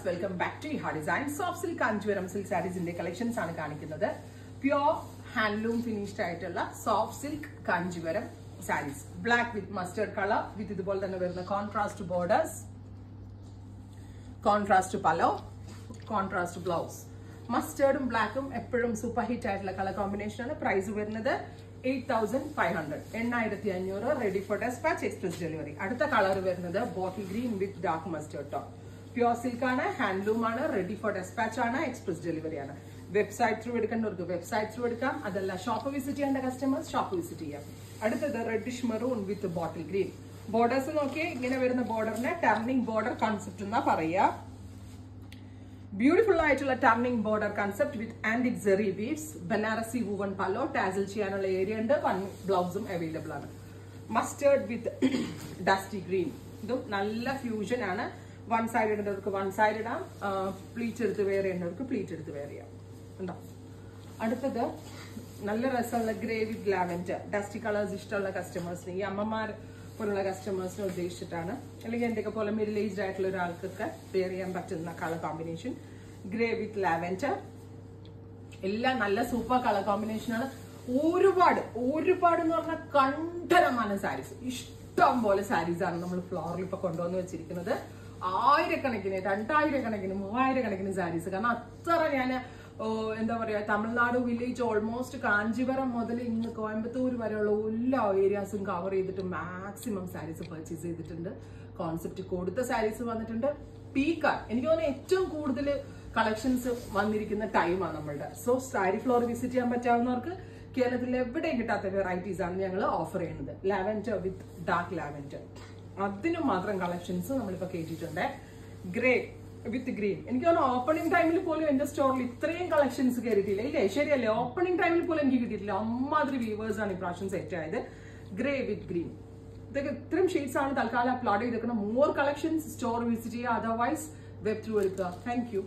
Welcome back to Iha design. Soft silk Kanchipuram silk സാരീസിന്റെ collections ആണ് കാണിക്കുന്നത്. പ്യോർ ഹാൻഡ്ലൂം ഫിനിഷ്ഡ് ആയിട്ടുള്ള soft silk Kanchipuram sarees. Black with mustard colour with ഇതുപോലെ തന്നെ വരുന്ന contrast borders, contrast pallu, contrast blouse. മസ്റ്റേർഡും ബ്ലാക്കും എപ്പോഴും സൂപ്പർ ഹിറ്റ് ആയിട്ടുള്ള കളർ കോമ്പിനേഷൻ ആണ്. പ്രൈസ് വരുന്നത് 8,500, 8,500. Ready for despatch, express delivery. അടുത്ത കളർ വരുന്നത് bottle green with dark mustard tone. Pure silk ആണ്, ഹാൻഡ്ലൂം ആണ്, റെഡി ഫോർ ഡെസ്പാച്ച് ആണ്, എക്സ്പ്രസ് ഡെലിവറി ആണ്. വെബ്സൈറ്റ് ത്രൂ എടുക്കേണ്ടവർക്ക് വെബ്സൈറ്റ് ത്രൂ എടുക്കാം. അതല്ല ഷോപ്പ് വിസിറ്റ് ചെയ്യേണ്ട കസ്റ്റമേഴ്സ് ഷോപ്പ് വിസിറ്റ് ചെയ്യാം. അടുത്തത് റെഡിഷ് മെറൂൺ വിത്ത് ബോട്ടിൽ ഗ്രീൻ. ബോർഡേഴ്സ് നോക്കി, ഇങ്ങനെ വരുന്ന ബോർഡറിനെ ടർണിംഗ് ബോർഡർ കൺസെപ്റ്റ് എന്നാ പറയാ. ബ്യൂട്ടിഫുൾ ആയിട്ടുള്ള ടർണിംഗ് ബോർഡർ കൺസെപ്റ്റ് വിത്ത് ആന്റിക് സെറി വീവ്സ്. ബനാറസി വൂവൺ പല്ലോ, ടാസിൽ ചെയ്യാനുള്ള ഏരിയ ഉണ്ട്. വൺ ബ്ലൗസും അവൈലബിൾ ആണ്. മസ്റ്റേർഡ് വിത്ത് ഡസ്റ്റി ഗ്രീൻ. ഇതും നല്ല ഫ്യൂഷൻ ആണ്. വൺ സൈഡ് ഇടുന്നവർക്ക് വൺ സൈഡ് ഇടാം, പ്ലീറ്റ് എടുത്ത് വെയർ ചെയ്യുന്നവർക്ക് പ്ലീറ്റ് എടുത്ത് വെയർ ചെയ്യാം. ഉണ്ടോ? അടുത്തത് നല്ല രസമുള്ള ഗ്രേ വിത്ത് ലാവൻഡർ. ഡസ്റ്റി കളേഴ്സ് ഇഷ്ടമുള്ള കസ്റ്റമേഴ്സിന്, ഈ അമ്മമാർ പോലുള്ള കസ്റ്റമേഴ്സിനെ ഉദ്ദേശിച്ചിട്ടാണ്. അല്ലെങ്കിൽ എന്തൊക്കെ പോലെ മിഡിൽ ഏജ്ഡ് ആയിട്ടുള്ള ഒരാൾക്കൊക്കെ വെയർ ചെയ്യാൻ പറ്റുന്ന കളർ കോമ്പിനേഷൻ. ഗ്രേ വിത്ത് ലാവൻഡർ. എല്ലാം നല്ല സൂപ്പർ കളർ കോമ്പിനേഷൻ ആണ്. ഒരുപാട് എന്ന് പറഞ്ഞാൽ കണ്ടരമാണ് സാരീസ്. ഇഷ്ടം പോലെ സാരീസ് ആണ് നമ്മൾ ഫ്ലോറിൽ ഇപ്പൊ കൊണ്ടുവന്ന് വെച്ചിരിക്കുന്നത്. 1000കണക്കിന്, 2000 കണക്കിന്, 3000 കണക്കിന് സാരീസ്. കാരണം അത്ര ഞാൻ എന്താ പറയാ, തമിഴ്നാട് വില്ലേജ് ഓൾമോസ്റ്റ് കാഞ്ചീപുരം മുതൽ ഇന്ന് കോയമ്പത്തൂർ വരെയുള്ള എല്ലാ ഏരിയാസും കവർ ചെയ്തിട്ട് മാക്സിമം സാരീസ് പർച്ചേസ് ചെയ്തിട്ടുണ്ട്. കോൺസെപ്റ്റ് കൊടുത്ത സാരീസ് വന്നിട്ടുണ്ട്. പീക്കാണ് എനിക്ക് തോന്നുന്നത് ഏറ്റവും കൂടുതൽ കളക്ഷൻസ് വന്നിരിക്കുന്ന ടൈമാണ് നമ്മളുടെ. സോ സാരി ഫ്ലോർ വിസിറ്റ് ചെയ്യാൻ പറ്റാവുന്നവർക്ക് കേരളത്തിൽ എവിടെയും കിട്ടാത്ത വെറൈറ്റീസ് ആണ് ഞങ്ങൾ ഓഫർ ചെയ്യുന്നത്. ലാവൻഡർ വിത്ത് ഡാർക്ക് ലാവൻഡർ, അതിന് മാത്രം കളക്ഷൻസ് നമ്മളിപ്പോ കേട്ടിട്ടുണ്ട്. ഗ്രേ വിത്ത് ഗ്രീൻ. എനിക്ക് തോന്നുന്നു ഓപ്പണിംഗ് ടൈമിൽ പോലും എന്റെ സ്റ്റോറിൽ ഇത്രയും കളക്ഷൻസ് കയറിയിട്ടില്ല. ഇല്ലേ? ശരിയല്ലേ? ഓപ്പണിംഗ് ടൈമിൽ പോലും എനിക്ക് കിട്ടിയിട്ടില്ല. അമ്മാതിരി വ്യൂവേഴ്സ് ആണ് ഇപ്രാവശ്യം സെറ്റ് ആയത്. ഗ്രേ വിത്ത് ഗ്രീൻ. ഇതൊക്കെ ഇത്രയും ഷെയ്ഡ്സ് ആണ് തൽക്കാലം അപ്ലോഡ് ചെയ്തേക്കുന്നത്. മോർ കളക്ഷൻസ് സ്റ്റോർ വിസിറ്റ് ചെയ്യുക, അതർവൈസ് വെബ് ത്രൂ എടുക്കുക. Thank you.